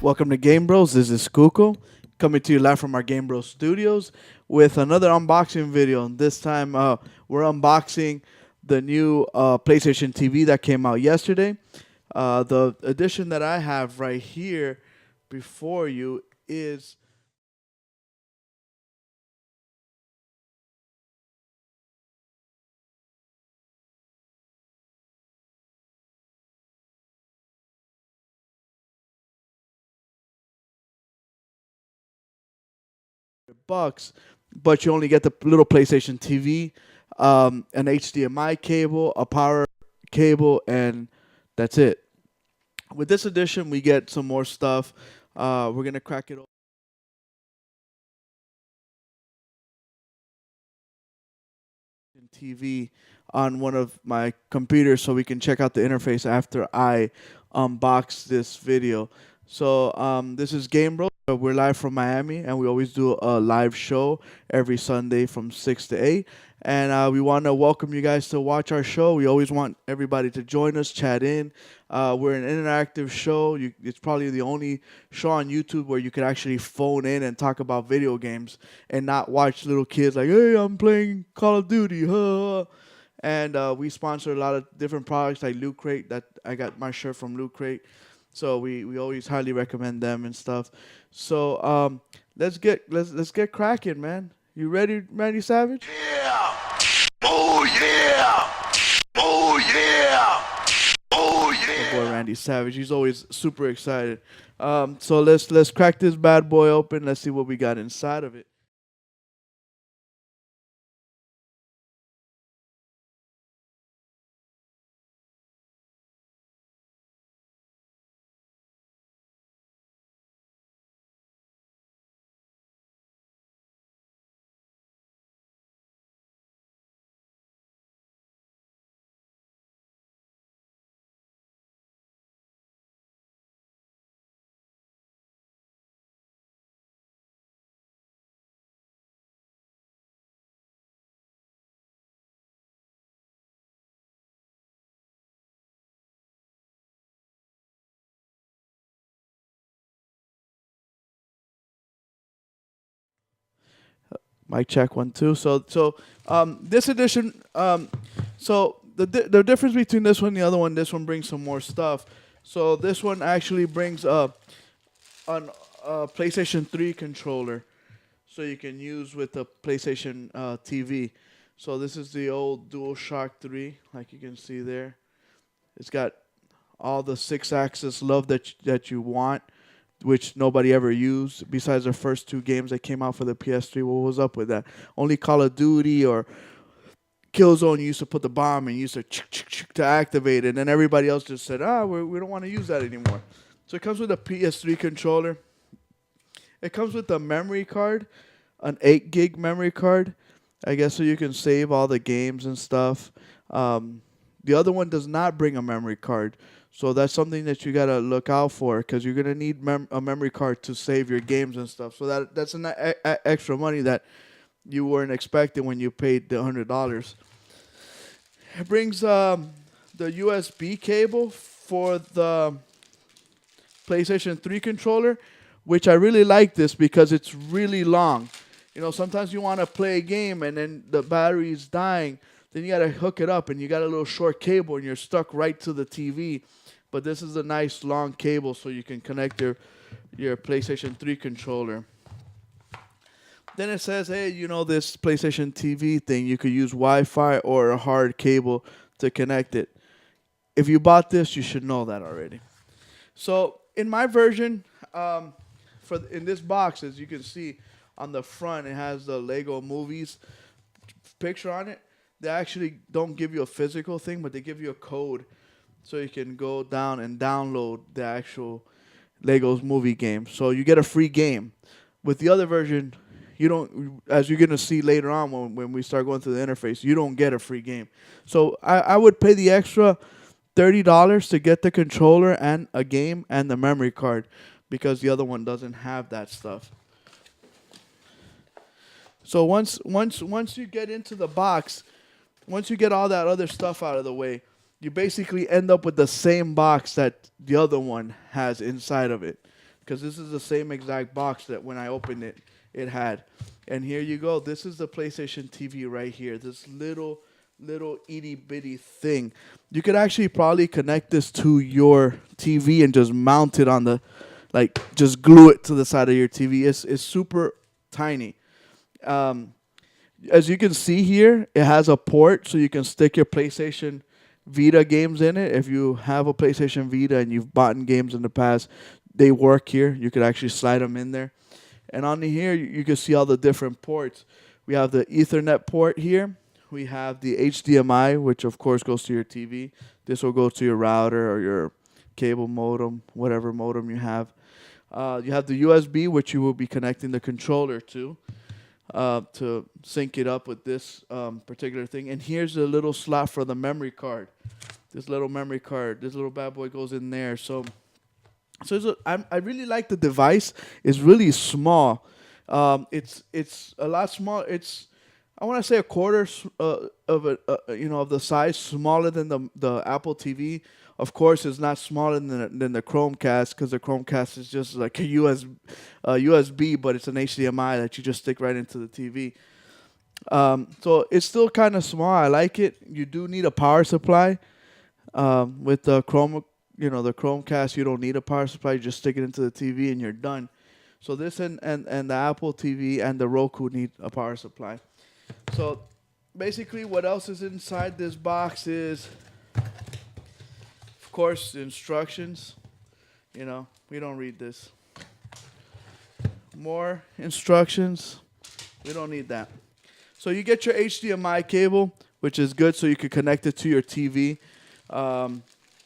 Welcome to GameBros. This is Kuko coming to you live from our GameBros studios with another unboxing video. This time we're unboxing the new PlayStation TV that came out yesterday. The edition that I have right here before you is bucks, but you only get the little PlayStation TV, an HDMI cable, a power cable, and that's it. With this edition, we get some more stuff. We're gonna crack it open. TV on one of my computers so we can check out the interface after I unbox this video. So this is GameBros. We're live from Miami, and we always do a live show every Sunday from 6 to 8. And we want to welcome you guys to watch our show. We always want everybody to join us, chat in. We're an interactive show. It's probably the only show on YouTube where you can actually phone in and talk about video games and not watch little kids like, hey, I'm playing Call of Duty. Huh. And we sponsor a lot of different products like Loot Crate. That I got my shirt from Loot Crate. So we always highly recommend them and stuff. So let's get cracking, man. You ready, Randy Savage? Yeah! Oh yeah! Oh yeah! Oh My boy yeah! Randy Savage. He's always super excited. So let's crack this bad boy open. Let's see what we got inside of it. Mic check 1 2. So this edition. So the difference between this one and the other one. This one brings some more stuff. So this one actually brings an PlayStation 3 controller, so you can use with the PlayStation TV. So this is the old DualShock 3, like you can see there. It's got all the six-axis love that you want, which nobody ever used besides the first two games that came out for the PS3. What was up with that? Only Call of Duty or Killzone used to put the bomb and used to to activate it, and then everybody else just said, we don't want to use that anymore. So it comes with a PS3 controller. It comes with a memory card, an 8 gig memory card, I guess, so you can save all the games and stuff. The other one does not bring a memory card, so that's something that you gotta look out for because you're gonna need a memory card to save your games and stuff. So that's an extra money that you weren't expecting when you paid the $100. It brings the USB cable for the PlayStation 3 controller, which I really like this because it's really long. You know, sometimes you want to play a game and then the battery is dying. Then you got to hook it up and you got a little short cable and you're stuck right to the TV. But this is a nice long cable so you can connect your PlayStation 3 controller. Then it says, hey, you know, this PlayStation TV thing, you could use Wi-Fi or a hard cable to connect it. If you bought this, you should know that already. So in my version, in this box, as you can see on the front, it has the Lego Movies picture on it. They actually don't give you a physical thing, but they give you a code so you can go down and download the actual Lego's movie game. So you get a free game. With the other version, you don't, as you're gonna see later on when we start going through the interface, you don't get a free game. So I would pay the extra $30 to get the controller and a game and the memory card because the other one doesn't have that stuff. So once you get into the box, once you get all that other stuff out of the way, you basically end up with the same box that the other one has inside of it. because this is the same exact box that when I opened it, it had. And here you go. This is the PlayStation TV right here. This little itty bitty thing. You could actually probably connect this to your TV and just mount it on the, like, just glue it to the side of your TV. It's super tiny. Um, as you can see here, it has a port so you can stick your PlayStation Vita games in it. If you have a PlayStation Vita and you've bought games in the past, they work here. You could actually slide them in there. And on here, you can see all the different ports. We have the Ethernet port here. We have the HDMI, which of course goes to your TV. This will go to your router or your cable modem, whatever modem you have. You have the USB, which you will be connecting the controller to sync it up with this particular thing. And here's a little slot for the memory card. This little memory card, this little bad boy goes in there. So I really like the device. It's really small. It's a lot small. I want to say a quarter of the size, smaller than the Apple TV. Of course, it's not smaller than the Chromecast, because the Chromecast is just like a USB, but it's an HDMI that you just stick right into the TV. So it's still kind of small. I like it. You do need a power supply. With the the Chromecast, you don't need a power supply. You just stick it into the TV and you're done. So this and the Apple TV and the Roku need a power supply. So basically what else is inside this box is, of course, the instructions. We don't read this. More instructions. We don't need that. So you get your HDMI cable, which is good, so you can connect it to your TV.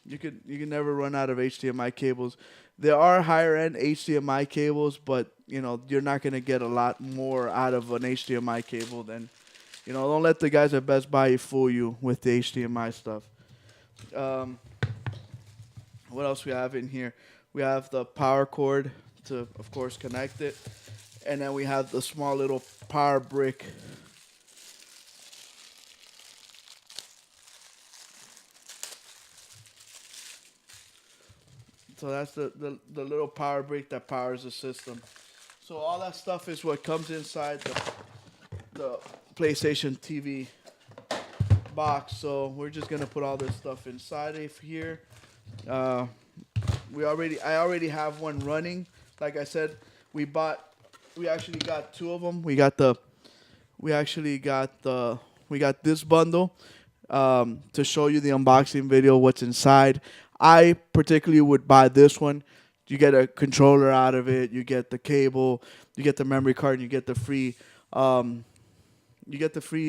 You can never run out of HDMI cables. There are higher end HDMI cables, but you're not gonna get a lot more out of an HDMI cable than don't let the guys at Best Buy fool you with the HDMI stuff. What else we have in here? We have the power cord to, of course, connect it, and then we have the small little power brick. So that's the little power brick that powers the system. So all that stuff is what comes inside the PlayStation TV box. So we're just gonna put all this stuff inside of here. I already have one running. Like I said, we actually got two of them. We got this bundle to show you the unboxing video, what's inside. I particularly would buy this one. You get a controller out of it. You get the cable. You get the memory card. And you get the free.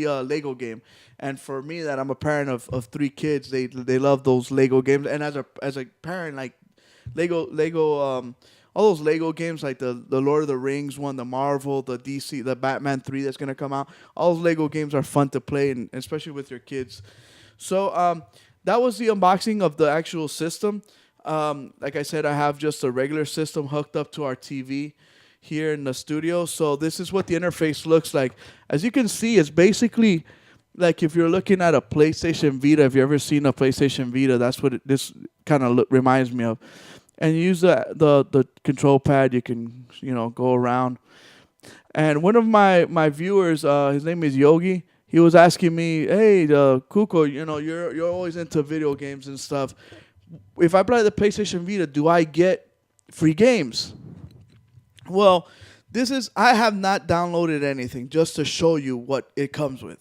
Lego game. And for me, that I'm a parent of 3 kids, they love those Lego games. And as a parent, like Lego, all those Lego games, like the Lord of the Rings one, the Marvel, the DC, the Batman 3 that's gonna come out. All those Lego games are fun to play, and especially with your kids. So that was the unboxing of the actual system. Like I said, I have just a regular system hooked up to our TV here in the studio. So this is what the interface looks like. As you can see, it's basically like if you're looking at a PlayStation Vita. If you've ever seen a PlayStation Vita, that's what this kind of reminds me of. And you use the control pad. You can go around. And one of my viewers, his name is Yogi. He was asking me, hey, Kuko, you're always into video games and stuff. If I buy the PlayStation Vita, do I get free games? Well, I have not downloaded anything, just to show you what it comes with.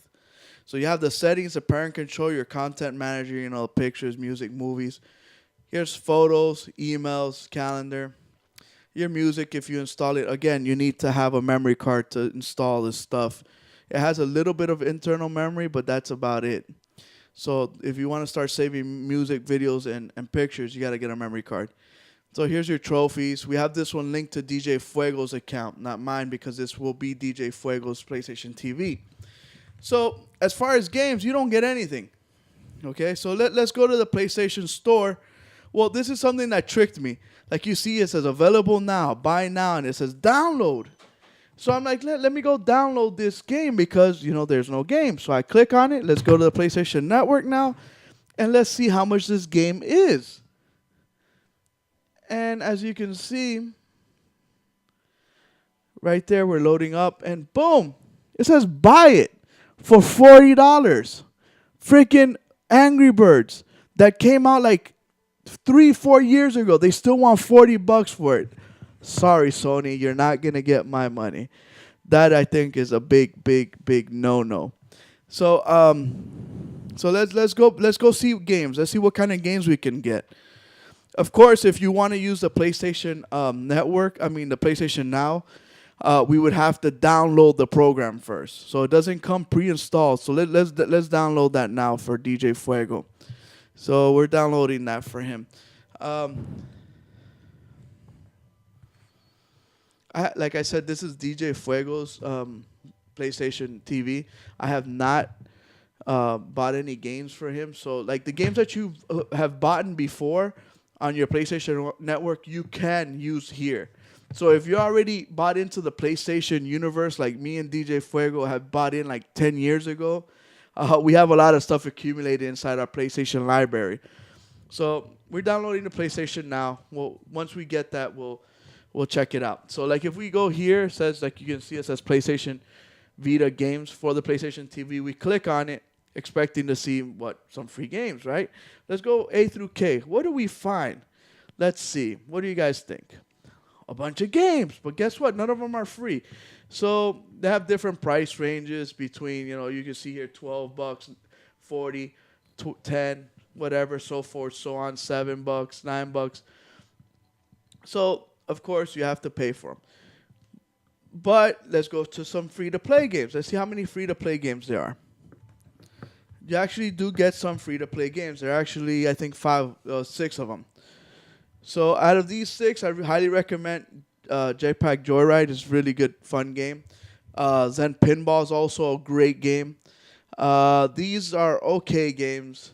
So you have the settings, the parent control, your content manager, pictures, music, movies. Here's photos, emails, calendar. Your music, if you install it. Again, you need to have a memory card to install this stuff. It has a little bit of internal memory, but that's about it. So if you want to start saving music, videos, and pictures, you got to get a memory card. So here's your trophies. We have this one linked to DJ Fuego's account, not mine, because this will be DJ Fuego's PlayStation TV. So as far as games, you don't get anything. Okay, so let's go to the PlayStation Store. Well, this is something that tricked me. Like you see, it says available now, buy now, and it says download. So I'm like, let me go download this game because, there's no game. So I click on it. Let's go to the PlayStation Network now, and let's see how much this game is. And as you can see, right there. We're loading up, and boom, it says buy it for $40. Freaking Angry Birds that came out like 3-4 years ago. They still want $40 for it. Sorry, Sony, you're not gonna get my money. That I think is a big no. So let's go see games. Let's see what kind of games we can get. Of course, if you want to use the PlayStation network, I mean the PlayStation Now, we would have to download the program first. So it doesn't come pre-installed. So let's download that now for DJ Fuego. So we're downloading that for him. Like I said, this is DJ Fuego's PlayStation TV. I have not bought any games for him. So like the games that you have bought before on your PlayStation network, you can use here. So if you already bought into the PlayStation universe, like me and DJ Fuego have bought in like 10 years ago, we have a lot of stuff accumulated inside our PlayStation library. So we're downloading the PlayStation now. Well, once we get that, we'll check it out. So like if we go here, it says, like you can see, it says PlayStation Vita games for the PlayStation TV. We click on it, expecting to see some free games, right? Let's go A through K. What do we find? Let's see. What do you guys think? A bunch of games, but guess what? None of them are free. So they have different price ranges between, you can see here $12, 40, 10, whatever, so forth, so on, $7, $9. So of course you have to pay for them. But let's go to some free-to-play games. Let's see how many free-to-play games there are. You actually do get some free-to-play games. There are actually, I think, 6 of them. So out of these 6, I highly recommend Jetpack Joyride. It's a really good, fun game. Zen Pinball is also a great game. These are okay games.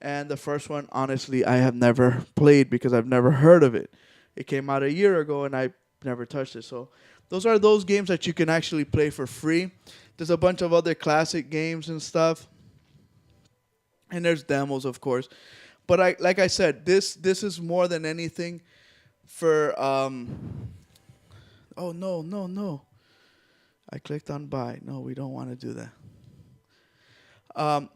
And the first one, honestly, I have never played because I've never heard of it. It came out a year ago, and I never touched it. So those are those games that you can actually play for free. There's a bunch of other classic games and stuff. And there's demos, of course. But like I said, this is more than anything for oh no. I clicked on buy. No, we don't want to do that.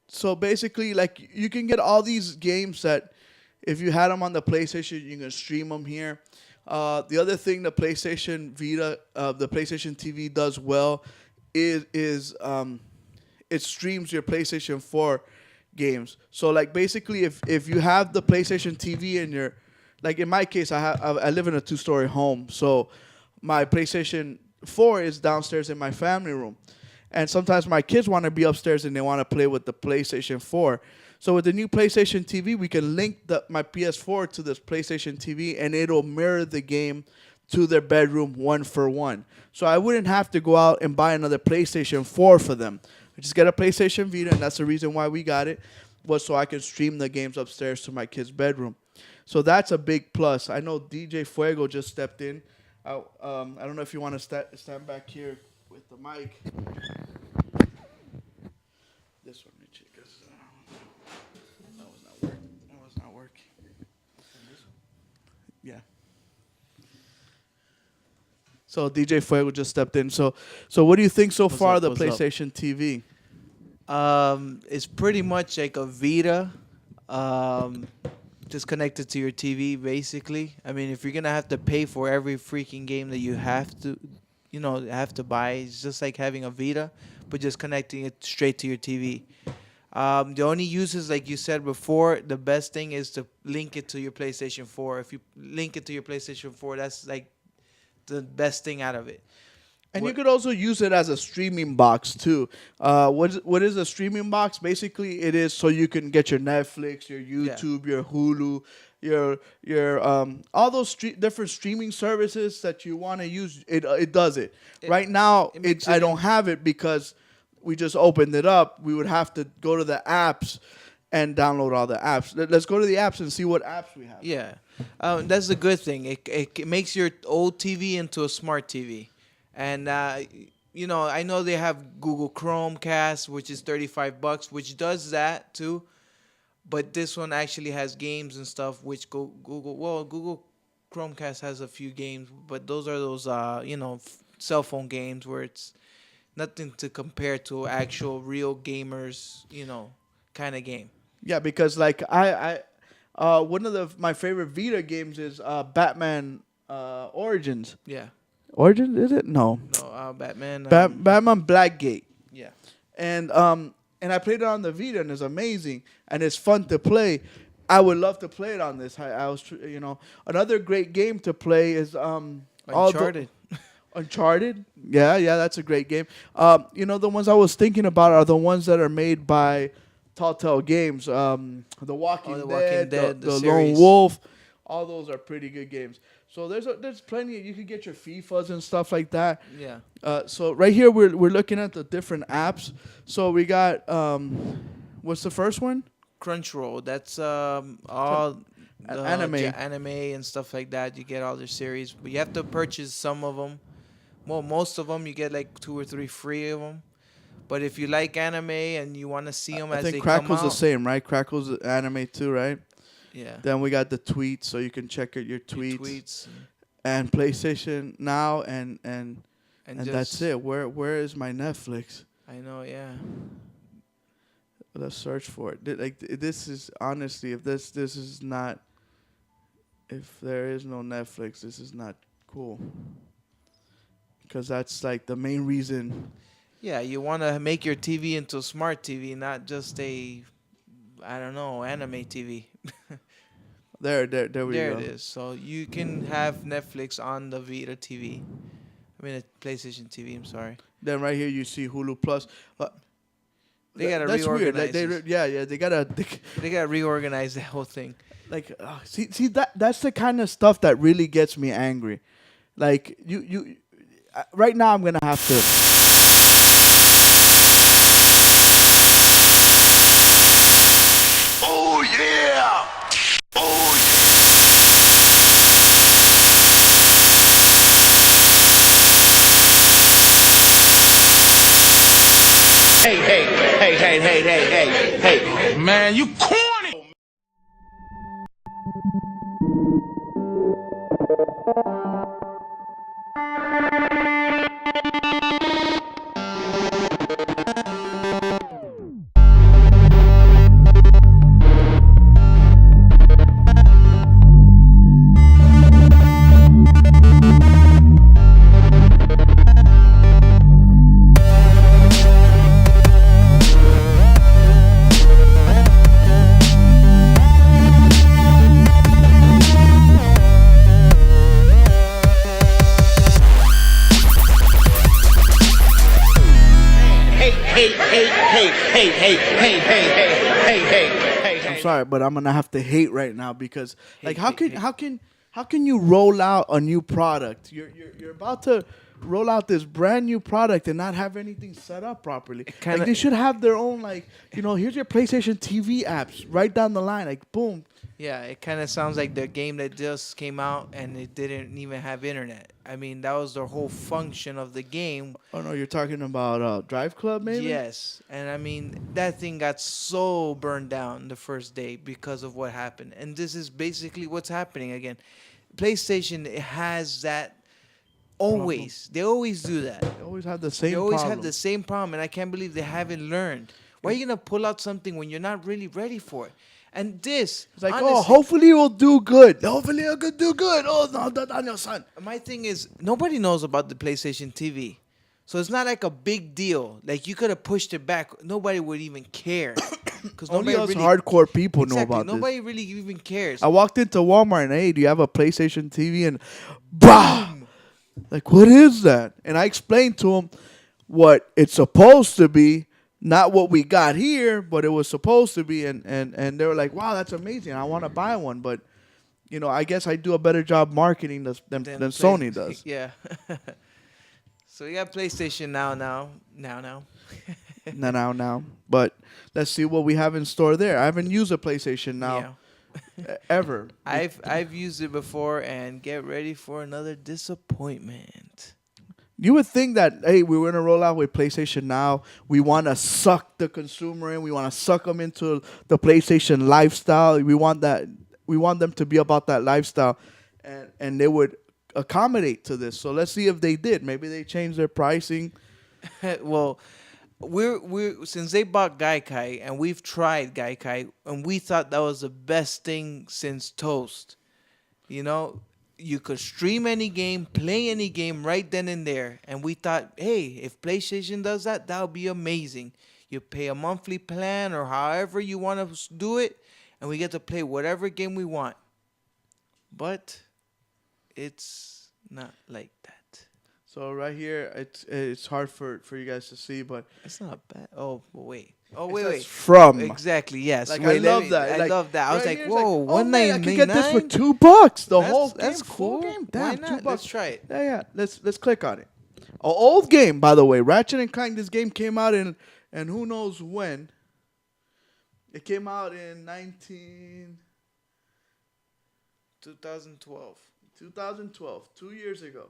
So basically, like, you can get all these games that if you had them on the PlayStation, you can stream them here. The other thing the PlayStation Vita, the PlayStation TV does well is it streams your PlayStation 4 games. So like basically, if you have the PlayStation TV in your, like in my case, I live in a 2-story home, so my PlayStation 4 is downstairs in my family room, and sometimes my kids want to be upstairs and they want to play with the PlayStation 4. So with the new PlayStation TV, we can link my PS4 to this PlayStation TV, and it'll mirror the game to their bedroom 1-for-1. So I wouldn't have to go out and buy another PlayStation 4 for them. I just get a PlayStation Vita, and that's the reason why we got it, was so I can stream the games upstairs to my kid's bedroom. So that's a big plus. I know DJ Fuego just stepped in. I don't know if you want to stand back here with the mic. This one, chicas. That was not working. That was not working. Yeah. So DJ Fuego just stepped in. So what do you think so far of the PlayStation TV? It's pretty much like a Vita, just connected to your TV, basically. I mean, if you're gonna have to pay for every freaking game that you have to buy, it's just like having a Vita, but just connecting it straight to your TV. The only uses, like you said before, the best thing is to link it to your PlayStation 4. If you link it to your PlayStation 4, that's like the best thing out of it. And you could also use it as a streaming box too. What is a streaming box? Basically, it is so you can get your Netflix, your YouTube, your Hulu, your all those different streaming services that you want to use. It does it. Right now, I don't have it because we just opened it up. We would have to go to the apps and download all the apps. Let's go to the apps and see what apps we have. Yeah, that's the good thing. It makes your old TV into a smart TV. And, I know they have Google Chromecast, which is $35, which does that too. But this one actually has games and stuff, which Google Chromecast has a few games, but those are those cell phone games where it's nothing to compare to actual real gamers, kind of game. Yeah, because like one of my favorite Vita games is Batman Origins. Yeah. Origins is it? No. No, Batman. Batman Blackgate. Yeah. And I played it on the Vita and it's amazing and it's fun to play. I would love to play it on this. I was another great game to play is Uncharted. Uncharted. Yeah, that's a great game. The ones I was thinking about are the ones that are made by Telltale Games. The Walking Dead, the Lone series. Wolf. All those are pretty good games. So there's plenty. You could get your FIFAs and stuff like that. Yeah. So right here we're looking at the different apps. So we got what's the first one? Crunchyroll. That's all the Anime. anime and stuff like that. You get all their series, but you have to purchase some of them. Well, most of them you get like 2 or 3 free of them. But if you like anime and you want to see them I as think they come Crackle's the out, same, right? Crackle's anime too, right? yeah, Then we got the tweets, so you can check out your tweets. your tweets And PlayStation Now and and just, that's it. Where is my Netflix? I know, yeah. Let's search for it. Like this is honestly, if this is not, if there is no Netflix, this is not cool. Because that's like the main reason. Yeah, you want to make your TV into a smart TV, not just a, I don't know, anime TV. There we There go. it is. So you can have Netflix on the Vita TV. I mean, a PlayStation TV. I'm sorry. Then right here you see Hulu Plus. They gotta that's weird. reorganize. They gotta. They gotta reorganize the whole thing. Like see that's the kind of stuff that really gets me angry. Like you right now I'm gonna have to. Oh yeah! Oh hey! Man, you corny! I'm sorry, but I'm gonna have to hate right now because like how can you roll out a new product? You're about to roll out this brand new product and not have anything set up properly. Like they should have their own here's your PlayStation TV apps right down the line. Like boom. Yeah, it kind of sounds like the game that just came out and it didn't even have internet. I mean, that was the whole function of the game. Oh no, you're talking about Drive Club, maybe? Yes, and I mean that thing got so burned down the first day because of what happened, and this is basically what's happening again. PlayStation has that always. They always do that. They always have the same. They always problem. have the same problem, and I can't believe they haven't learned. Why are you gonna pull out something when you're not really ready for it? And this, it's like, honestly, hopefully it will do good. Hopefully it will do good. Oh, no, that's on your son. my thing is, nobody knows about the PlayStation TV. So it's not like a big deal. Like, you could have pushed it back. Nobody would even care. Because Only us hardcore people know about nobody this. really even cares. I walked into Walmart and, hey, do you have a PlayStation TV? And, BAM! Like, what is that? And I explained to them what it's supposed to be. Not what we got here, but it was supposed to be. And they were like, wow, that's amazing. I want to buy one. But, I guess I do a better job marketing than Sony does. Yeah. So you got PlayStation now. now. But let's see what we have in store there. I haven't used a PlayStation Now ever. I've used it before, and get ready for another disappointment. You would think that, hey, we were going to roll out with PlayStation Now. We want to suck the consumer in. We want to suck them into the PlayStation lifestyle. We want them to be about that lifestyle. and they would accommodate to this. So let's see if they did. Maybe they changed their pricing. Well, we're since they bought Gaikai and we've tried Gaikai and we thought that was the best thing since Toast. You know, you could stream any game, play any game right then and there. And we thought, hey, if PlayStation does that, that would be amazing. You pay a monthly plan or however you want to do it, and we get to play whatever game we want. But it's not like that. So right here, it's hard for you guys to see, but It's not bad. Oh, wait. Oh, it wait, says wait. from. Exactly, yes. Like, Wait, I love that. I love that. I was right like, here, it's whoa, oh, man, I could get this for $1.99? $2. The whole game, That's full cool. game. Why Damn, not? $2. Let's try it. Yeah. Let's click on it. An old game, by the way. Ratchet and Clank. This game came out in, and who knows when. It came out in 2012. 2012, 2 years ago.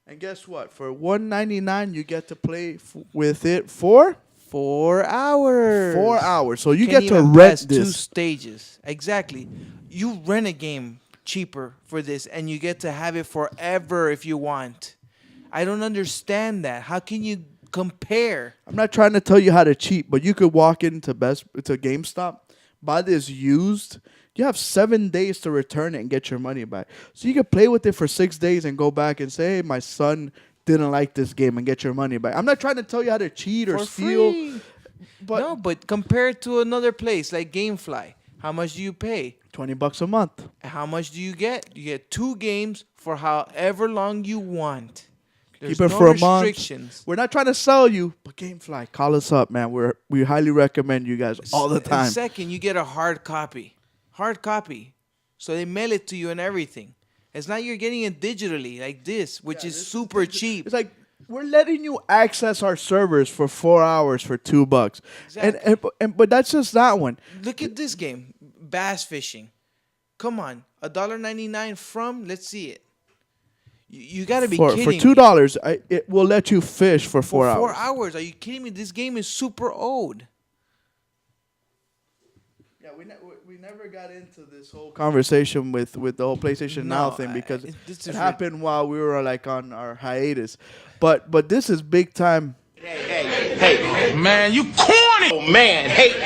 And guess what? For $1.99, you get to play with it for 4 hours. 4 hours. So you Can't get to even rent pass 2 this. stages. Exactly. You rent a game cheaper for this, and you get to have it forever if you want. I don't understand that. How can you compare? I'm not trying to tell you how to cheat, but you could walk into GameStop, buy this used. You have 7 days to return it and get your money back. So you can play with it for 6 days and go back and say, hey, my son didn't like this game, and get your money back. I'm not trying to tell you how to cheat or For steal. free. But No, but compare it to another place like GameFly. How much do you pay? $20 a month. And how much do you get? You get 2 games for however long you want. There's Keep it no for a month. restrictions. We're not trying to sell you, but GameFly, call us up, man. We highly recommend you guys all the And time. second, you get a hard copy. Hard copy. So they mail it to you and everything. It's not you're getting it digitally like this, which is super cheap. It's like we're letting you access our servers for 4 hours for $2. Exactly. But that's just that one. Look at this game, bass fishing. Come on, $1.99 from. Let's see it. You gotta be For kidding $2, it will let you fish for 4 me. hours. 4 hours? Are you kidding me? This game is super old. Yeah, we never got into this whole conversation with the whole PlayStation Now thing because this it is happened while we were like on our hiatus. But this is big time. Hey, man, you corny. Oh, man. Hey.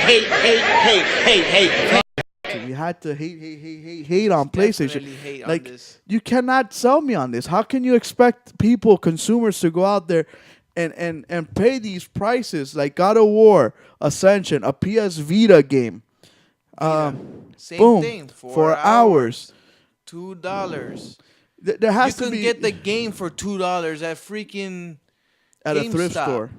We had to hate on PlayStation. Definitely hate on Like this. you cannot sell me on this. How can you expect people, consumers, to go out there and pay these prices like God of War, Ascension, a PS Vita game? Same Boom, thing. 4 hours. $2. There has You to can be get the game for $2 at freaking at a thrift GameStop. store.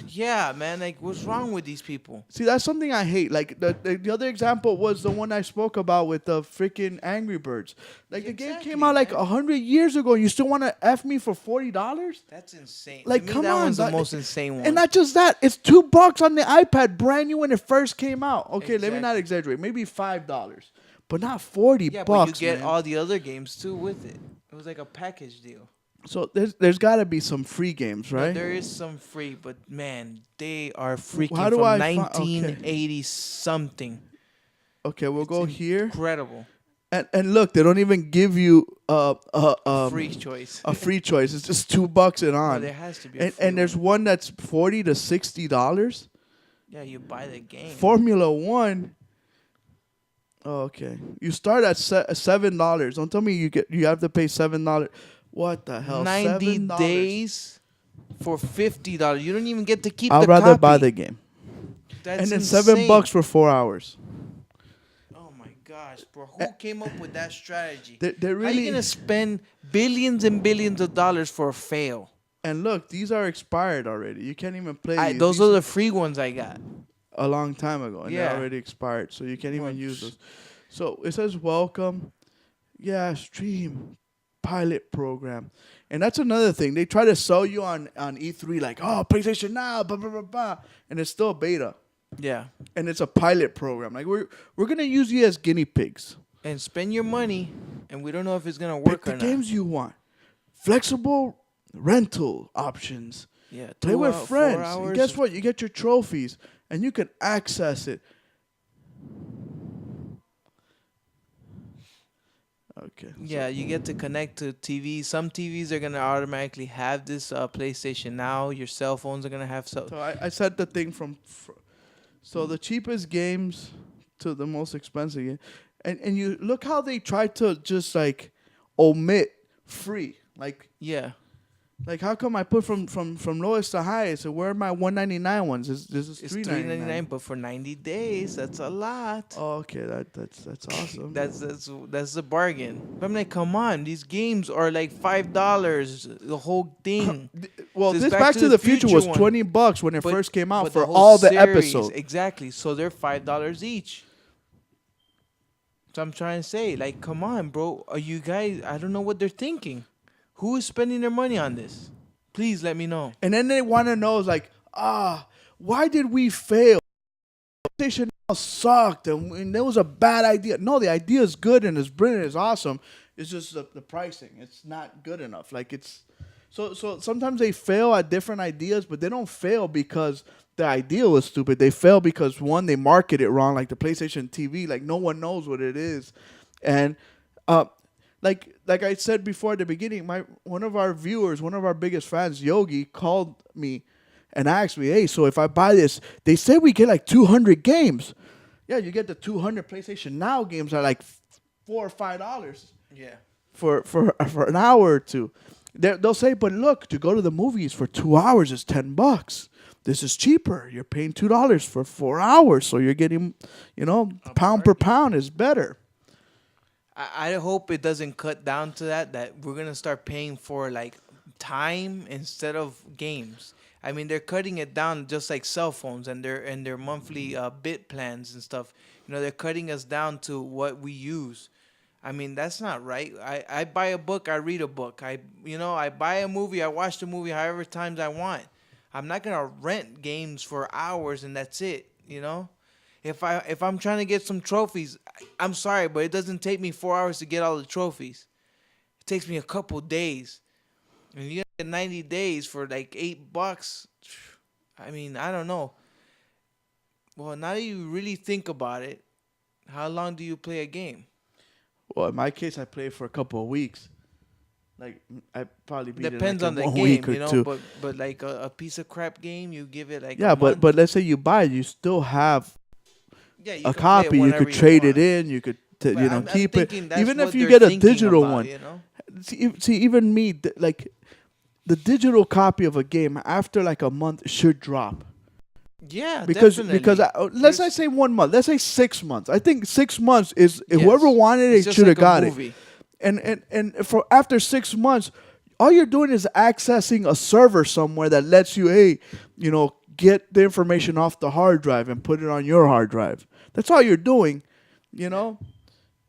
Yeah, man. Like, what's wrong with these people? See, that's something I hate. Like the other example was the one I spoke about with the freaking Angry Birds. Like the game Exactly, came out like man. 100 years ago, and you still want to f me for $40? That's insane. Like, to me, come that on, one's the dog. most insane one. And not just that, it's $2 on the iPad, brand new when it first came out. Okay, let me not Exactly. exaggerate. Maybe $5, but not $40. yeah, but you get man. all the other games too with it. It was like a package deal. So there's got to be some free games, No, right? there is some free, but man, they are freaking How do from I 1980 something. Okay, we'll go here. Incredible. And look, they don't even give you Free choice. a free choice. It's just $2 and on. there has to be a free and there's one that's $40 to $60. Yeah, you buy the game. Formula One. Oh, okay. You start at $7. Don't tell me you have to pay $7. What the hell? 90 $7? days for $50. You don't even get to keep I'd the rather copy. buy the game. That's And then insane. $7 for 4 hours. Oh my gosh, bro! Who came up with that strategy? They How really. you gonna spend billions and billions of dollars for a fail? And look, these are expired already. You can't even play these. Those These are the free ones I got. a long time ago, and Yeah. they're already expired, so you can't even Well, use those. So it says welcome. Yeah, stream pilot program. And that's another thing. They try to sell you on E3 like, oh, PlayStation Now, blah, blah, blah, blah. And it's still beta. Yeah, And it's a pilot program. Like we're gonna use you as guinea pigs. and spend your money, and we don't know if it's gonna Pick work the or not. games you want. Flexible rental options. Yeah, Play 2 with 4 friends. And hours. guess what? You get your trophies and you can access it. Okay. Yeah, you get to connect to TV. Some TVs are gonna automatically have this PlayStation Now. Your cell phones are gonna have So I said the thing so the cheapest games to the most expensive game. And you look how they try to just like omit free. Yeah. Like how come I put from lowest to highest? So where are my 199 ones? This is It's 399. $3.99, but for 90 days, that's a lot. Oh, okay, that's awesome. That's a bargain. But I'm like, come on, these games are like $5, the whole thing. Well, This this Back to the Future was one. $20 when it But- first came out but for whole all the series, episodes. Exactly. So they're $5 each. So I'm trying to say, like, come on, bro. Are you guys? I don't know what they're thinking. Who is spending their money on this? Please let me know. And then they want to know, is like, why did we fail? PlayStation now sucked, and it was a bad idea. No, the idea is good and it's brilliant, it's awesome. It's just the pricing. It's not good enough. Like so sometimes they fail at different ideas, but they don't fail because the idea was stupid. They fail because one, they market it wrong, like the PlayStation TV. Like no one knows what it is, and like I said before at the beginning, one of our viewers, one of our biggest fans, Yogi, called me and asked me, hey, so if I buy this, they say we get like 200 games. Yeah, you get the 200 PlayStation Now games are like $4 or $5 Yeah. for an hour or two. They'll say, but look, to go to the movies for 2 hours is $10. This is cheaper. You're paying $2 for 4 hours, so you're getting, pound per pound is better. I hope it doesn't cut down to that we're gonna start paying for like time instead of games. I mean, they're cutting it down just like cell phones and their monthly bit plans and stuff. They're cutting us down to what we use. I mean, that's not right. I buy a book, I read a book. I buy a movie, I watch the movie however times I want. I'm not gonna rent games for hours and that's it. If I'm trying to get some trophies, I'm sorry, but it doesn't take me 4 hours to get all the trophies. It takes me a couple days. And you get 90 days for like $8. I mean, I don't know. Well, now that you really think about it, how long do you play a game? Well, in my case, I play for a couple of weeks. Like I probably beat Depends it on like the in 1 game, week or two. but like a piece of crap game, you give it like Yeah, a month. but let's say you buy it, you still have Yeah, you a can play it copy. You whenever could trade it want. in. You could I'm keep it. thinking that's Even if what you they're get a thinking digital about, one. See, even me, like the digital copy of a game after like a month should drop. Yeah, because definitely. let's not say 1 month. Let's say 6 months. I think 6 months is Yes. whoever wanted It's it just should have like a got movie. it. And for after 6 months, all you're doing is accessing a server somewhere that lets you, get the information off the hard drive and put it on your hard drive. That's all you're doing,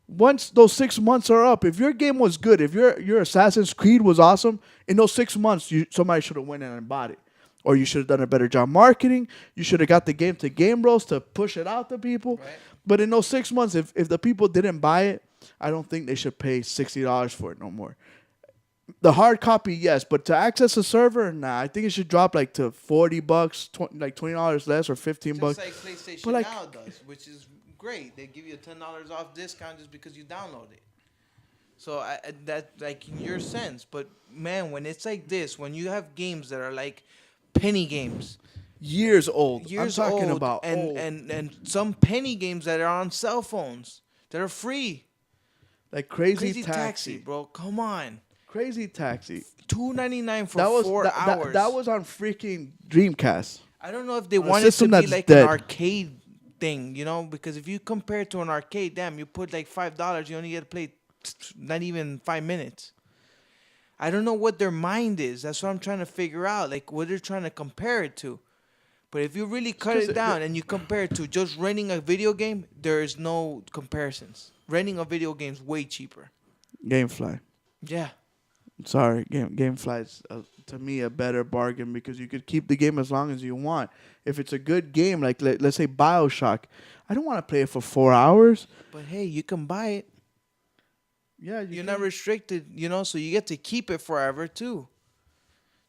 Once those 6 months are up, if your game was good, if your Assassin's Creed was awesome, in those 6 months, somebody should have went in and bought it. Or you should have done a better job marketing. You should have got the game to GameBros to push it out to people. Right. But in those 6 months, if the people didn't buy it, I don't think they should pay $60 for it no more. The hard copy, yes, but to access a server, nah. I think it should drop like to $40, like $20 less or $15. Just like PlayStation But like- Now does, which is great. They give you a $10 off discount just because you download it. So that like in your sense, but man, when it's like this, when you have games that are like penny games, Years old. years I'm talking old, about and, old. and some penny games that are on cell phones that are free. Like Crazy Crazy Taxi. Taxi, bro. Come on. Crazy Taxi. $2.99 for That was 4 hours. that was on freaking Dreamcast. I don't know if they on a wanted to system be that's like dead. an arcade thing, because if you compare it to an arcade, damn, you put like $5, you only get to play not even 5 minutes. I don't know what their mind is. That's what I'm trying to figure out, like what they're trying to compare it to. But if you really cut 'cause it down and you compare it to just renting a video game, there is no comparisons. Renting a video game is way cheaper. Gamefly. Yeah. Sorry, Gamefly is to me a better bargain because you could keep the game as long as you want. If it's a good game, like let's say BioShock, I don't want to play it for 4 hours. But hey, you can buy it. Yeah, You're not restricted, so you get to keep it forever too.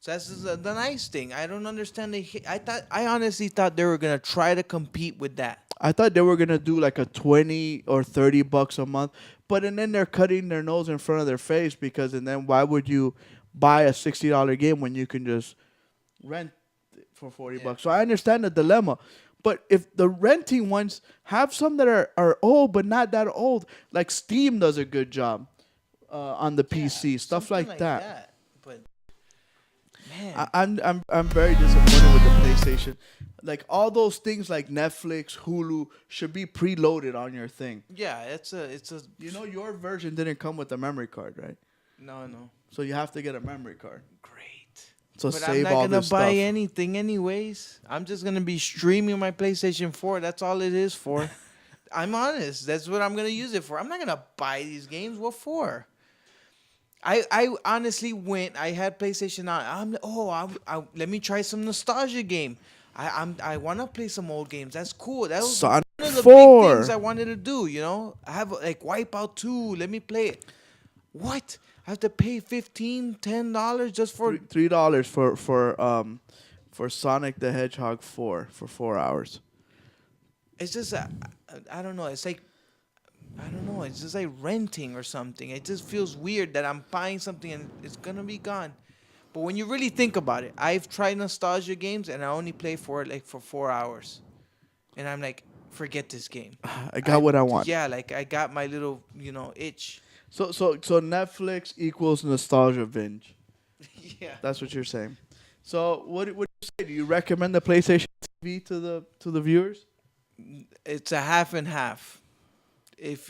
So that's the nice thing. I don't understand. I honestly thought they were gonna try to compete with that. I thought they were gonna do like a 20 or $30 a month, but and then they're cutting their nose in front of their face because and then why would you buy a $60 game when you can just rent it for $40? So I understand the dilemma, but if the renting ones have some that are old but not that old, like Steam does a good job on the PC, stuff something like that. But man, I'm very disappointed with the PlayStation. Like all those things like Netflix, Hulu should be preloaded on your thing. yeah, it's a You know, your version didn't come with a memory card, right? no. So you have to get a memory card. Great. So But I'm save not all gonna this buy stuff. anything anyways. I'm just gonna be streaming my PlayStation 4. That's all it is for. I'm honest. That's what I'm gonna use it for. I'm not gonna buy these games. What for? I honestly went. I had PlayStation on. Let me try some nostalgia game. I want to play some old games. That's cool. That was Sonic one of the 4. big things I wanted to do. You know, I have like Wipeout 2. Let me play it. What? I have to pay $10 just for $3 for Sonic the Hedgehog 4 for 4 hours. it's just I don't know. It's like I don't know. It's just like renting or something. It just feels weird that I'm buying something and it's gonna be gone. But when you really think about it, I've tried nostalgia games and I only play for it like for 4 hours, and I'm like, forget this game. I got what I want. Yeah, like I got my little itch. So Netflix equals nostalgia binge. Yeah. That's what you're saying. So what do you say? Do you recommend the PlayStation TV to the viewers? It's a half and half. If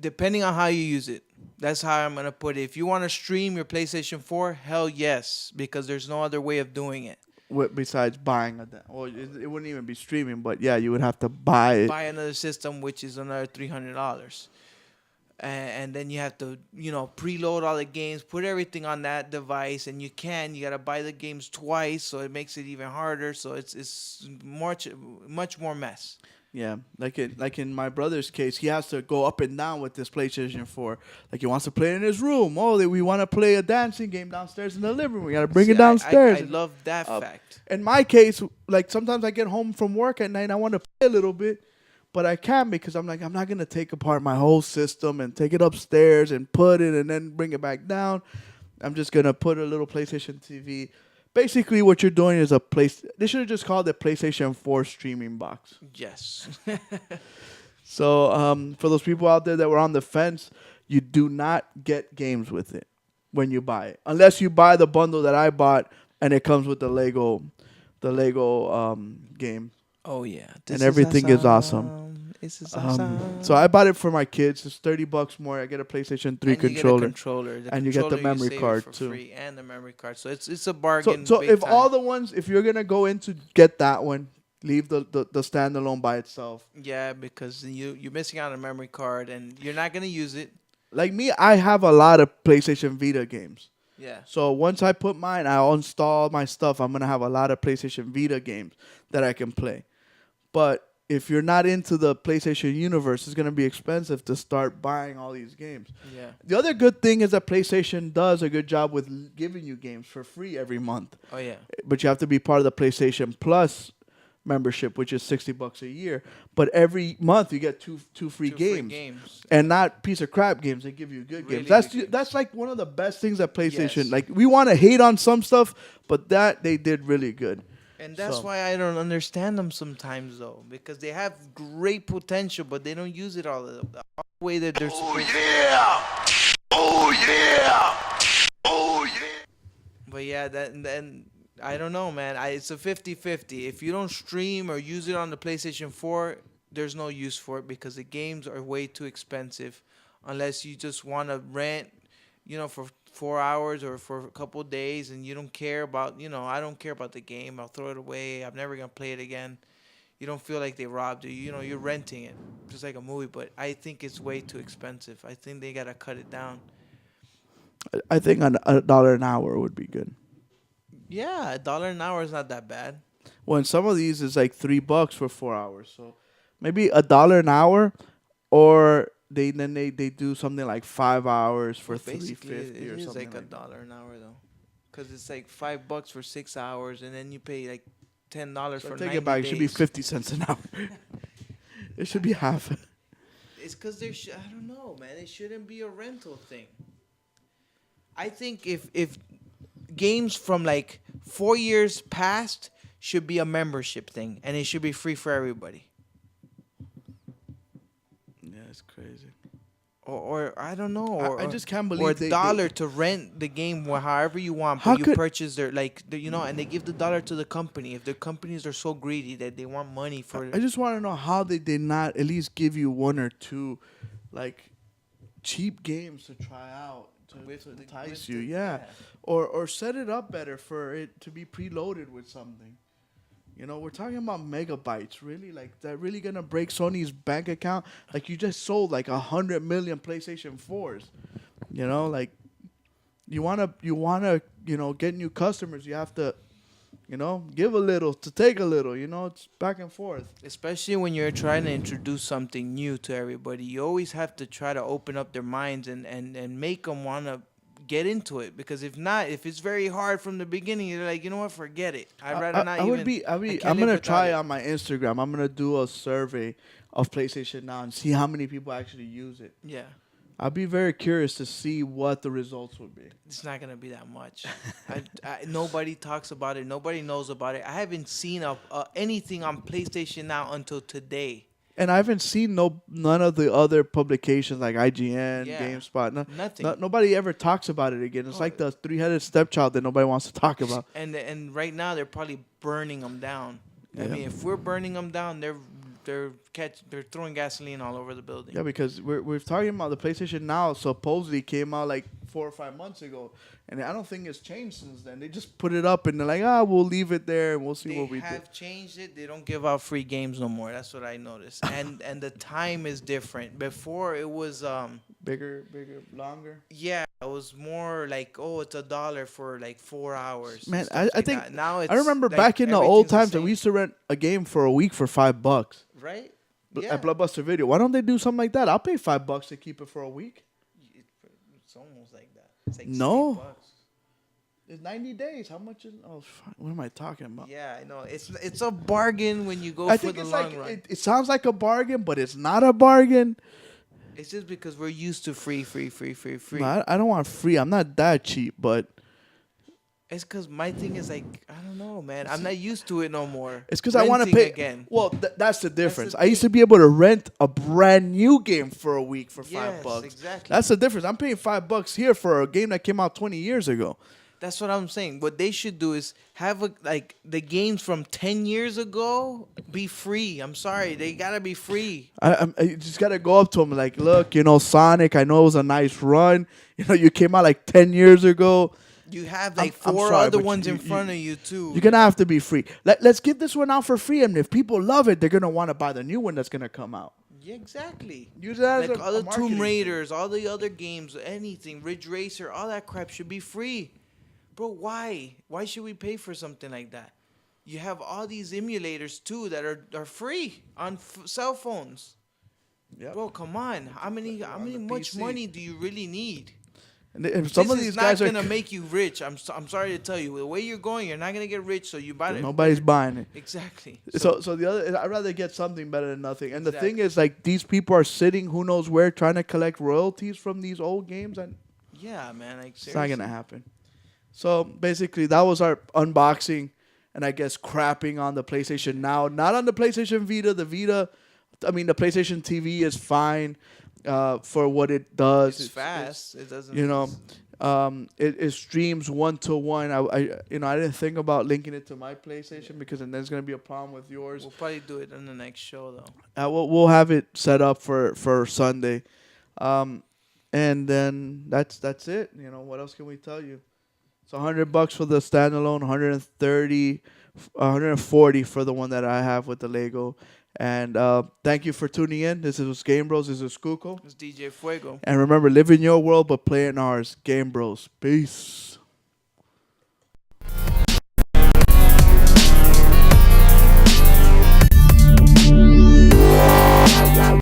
depending on how you use it, that's how I'm gonna put it. If you want to stream your PlayStation 4, hell yes, because there's no other way of doing it. Besides buying well, it wouldn't even be streaming, but yeah, you would have to buy it. Buy another system, which is another $300, and then you have to preload all the games, put everything on that device, and you gotta buy the games twice, so it makes it even harder. So it's much more mess. Yeah, like in my brother's case, he has to go up and down with this PlayStation 4. Like he wants to play it in his room. Oh, we want to play a dancing game downstairs in the living room. We got to bring it downstairs. I love that fact. In my case, like sometimes I get home from work at night and I want to play a little bit, but I can't because I'm like, I'm not going to take apart my whole system and take it upstairs and put it and then bring it back down. I'm just going to put a little PlayStation TV. Basically, what you're doing is they should have just called it PlayStation 4 streaming box. Yes. So for those people out there that were on the fence, you do not get games with it when you buy it. Unless you buy the bundle that I bought and it comes with the Lego game. Oh yeah. And everything is awesome. This is awesome. So I bought it for my kids. It's $30 more. I get a PlayStation 3 and controller. You get a controller. And you get the controller memory save card for too. Free and the memory card. So it's a bargain. So big if time. all the ones, if you're gonna go in to get that one, leave the standalone by itself. Yeah, because you're missing out on a memory card and you're not gonna use it. Like me, I have a lot of PlayStation Vita games. Yeah. So once I put mine, I'll install my stuff. I'm gonna have a lot of PlayStation Vita games that I can play. But if you're not into the PlayStation universe, it's gonna be expensive to start buying all these games. Yeah. The other good thing is that PlayStation does a good job with giving you games for free every month. Oh yeah. But you have to be part of the PlayStation Plus membership, which is $60 a year. But every month you get two free games. And not piece of crap games. They give you good Really games. good games. That's like one of the best things that PlayStation. Yes. Like we want to hate on some stuff, but that they did really good. And that's why I don't understand them sometimes, though, because they have great potential, but they don't use it all the way that they're supposed to. Oh yeah! Oh yeah! But yeah, then I don't know, man. It's a 50-50. If you don't stream or use it on the PlayStation 4, there's no use for it because the games are way too expensive, unless you just want to rent, for 4 hours or for a couple of days, and you don't care about, I don't care about the game. I'll throw it away. I'm never gonna play it again. You don't feel like they robbed you. You're renting it, just like a movie. But I think it's way too expensive. I think they gotta cut it down. I think $1 an hour would be good. Yeah, $1 an hour is not that bad. Well, and some of these is like $3 for 4 hours. So maybe $1 an hour, or they do something like 5 hours for Basically, $3.50 or it is something like like that. $1 an hour though, because it's like $5 for 6 hours, and then you pay like $10 So for take 90 it back. It days. should be 50 cents an hour. It should be half. It's because I don't know, man. It shouldn't be a rental thing. I think if games from like 4 years past should be a membership thing, and it should be free for everybody. Yeah, it's crazy. Or I don't know. I just can't Or believe they dollar to rent the game however you want, How but you could- purchase and they give the dollar to the company. If the companies are so greedy that they want money for I just want to know how they did not at least give you one or two, like, cheap games to try out to entice you. Yeah. Or set it up better for it to be preloaded with something. You know, we're talking about megabytes, really. Like, that really gonna break Sony's bank account? Like, you just sold like 100 million PlayStation 4s. You know, like, you wanna, get new customers. You have to, give a little to take a little. You know, it's back and forth. Especially when you're trying to introduce something new to everybody, you always have to try to open up their minds and make them want to get into it. Because if not, if it's very hard from the beginning, you're like, you know what, forget it. I'd rather not. I'm gonna try on my Instagram. I'm gonna do a survey of PlayStation Now and see how many people actually use it. Yeah, I'll be very curious to see what the results would be. it's not gonna be that much. Nobody talks about it. Nobody knows about it. I haven't seen anything on PlayStation Now until today. And I haven't seen none of the other publications like IGN, Yeah. GameSpot. Nothing. Nobody ever talks about it again. It's like the three-headed stepchild that nobody wants to talk about. And right now they're probably burning them down. I Yeah. mean, if we're burning them down, they're throwing gasoline all over the building. Yeah, because we're talking about the PlayStation Now supposedly came out like 4 or 5 months ago, and I don't think it's changed since then. They just put it up and they're like, we'll leave it there and we'll see They what we do. have changed it. They don't give out free games no more. That's what I noticed. And the time is different. Before it was Bigger, longer. yeah, it was more like, oh, it's $1 for like 4 hours. Man, stuff I like think that. Now it's I remember like back in the old everything's the times that same. we used to rent a game for a week for $5 right? at Blockbuster Video. Why don't they do something like that? I'll pay $5 to keep it for a week. It's almost like that. It's like No. $60. It's 90 days. How much is? Oh, fuck, what am I talking about? Yeah, I know. It's a bargain when you go I for think the it's long like run. it sounds like a bargain, but it's not a bargain. It's just because we're used to free. No, I don't want free. I'm not that cheap, but It's because my thing is like, I don't know, man. I'm not used to it no more. it's because I want to Renting pay. again. Well, that's the difference. the I used to be able to rent a brand new game for a week for Yes, $5. exactly. That's the difference. I'm paying $5 here for a game that came out 20 years ago. That's what I'm saying. What they should do is have the games from 10 years ago be free. I'm sorry, they gotta be free. I just gotta go up to him like, look, Sonic. I know it was a nice run. You came out like 10 years ago. You have I'm like four sorry, other but ones in you- front of you too. You're gonna have to be free. Let's give this one out for free, and if people love it, they're gonna want to buy the new one that's gonna come out. Yeah, exactly. Use that as Like a all the marketing Tomb thing. Raiders, all the other games, anything, Ridge Racer, all that crap should be free. Bro, why? Why should we pay for something like that? You have all these emulators too that are free on cell phones. Yep. Bro, come on. How many the much PC. money do you really need? And some of This these is guys not are. gonna make you rich. I'm sorry to tell you. The way you're going, you're not gonna get rich. So you buy it. Nobody's buying it. Exactly. So the other, I'd rather get something better than nothing. And the thing Exactly. is, like, these people are sitting, who knows where, trying to collect royalties from these old games, and Yeah, man. Like it's not seriously. gonna happen. So basically, that was our unboxing, and I guess crapping on the PlayStation Now, not on the PlayStation Vita. The PlayStation TV is fine for what it does. It's fast. It doesn't. It streams 1-to-1. I didn't think about linking it to my PlayStation because then there's gonna be a problem with yours. We'll probably do it in the next show though. We'll have it set up for Sunday, and then that's it. What else can we tell you? It's $100 for the standalone, 140 for the one that I have with the Lego. And thank you for tuning in. This is GameBros. This is Cuco. It's DJ Fuego. And remember, live in your world, but play in ours. GameBros. Peace.